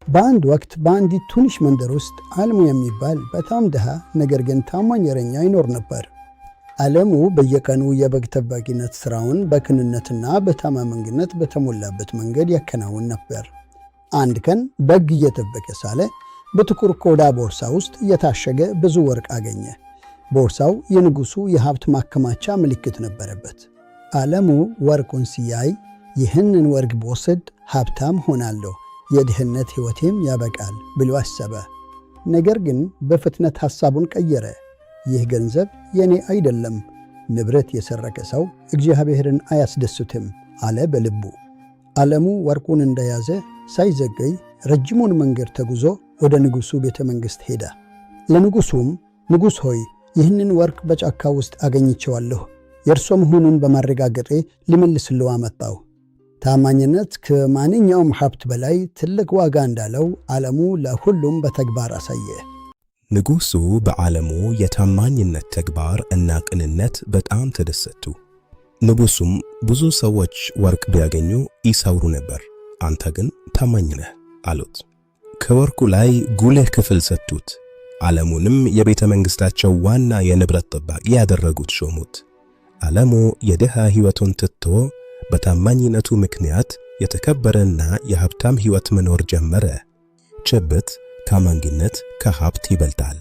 በአንድ ወቅት በአንዲት ትንሽ መንደር ውስጥ ዓለሙ የሚባል በጣም ድሃ ነገር ግን ታማኝ እረኛ ይኖር ነበር። ዓለሙ በየቀኑ የበግ ጠባቂነት ሥራውን በቅንነትና በታማኝነት በተሞላበት መንገድ ያከናውን ነበር። አንድ ቀን በግ እየጠበቀ ሳለ በጥቁር ቆዳ ቦርሳ ውስጥ የታሸገ ብዙ ወርቅ አገኘ። ቦርሳው የንጉሡ የሀብት ማከማቻ ምልክት ነበረበት። ዓለሙ ወርቁን ሲያይ ይህንን ወርቅ ብወስድ ሀብታም ሆናለሁ፣ የድህነት ሕይወቴም ያበቃል ብሎ አሰበ። ነገር ግን በፍጥነት ሐሳቡን ቀየረ። ይህ ገንዘብ የኔ አይደለም፣ ንብረት የሰረቀ ሰው እግዚአብሔርን አያስደስትም አለ በልቡ። ዓለሙ ወርቁን እንደያዘ ሳይዘገይ ረጅሙን መንገድ ተጉዞ ወደ ንጉሡ ቤተ መንግሥት ሄደ። ለንጉሡም ንጉሥ ሆይ ይህንን ወርቅ በጫካ ውስጥ አገኝቼዋለሁ፣ የእርሶ መሆኑን በማረጋገጤ ሊመልስልዎ አመጣው። ታማኝነት ከማንኛውም ሀብት በላይ ትልቅ ዋጋ እንዳለው ዓለሙ ለሁሉም በተግባር አሳየ። ንጉሡ በዓለሙ የታማኝነት ተግባር እና ቅንነት በጣም ተደሰቱ። ንጉሡም ብዙ ሰዎች ወርቅ ቢያገኙ ይሰውሩ ነበር፣ አንተ ግን ታማኝ ነህ አሉት። ከወርቁ ላይ ጉልህ ክፍል ሰጡት። ዓለሙንም የቤተ መንግሥታቸው ዋና የንብረት ጠባቂ ያደረጉት ሾሙት። ዓለሙ የድሃ ሕይወቱን ትቶ በታማኝነቱ ምክንያት የተከበረና የሀብታም ሕይወት መኖር ጀመረ። ጭብጥ ታማኝነት ከሀብት ይበልጣል።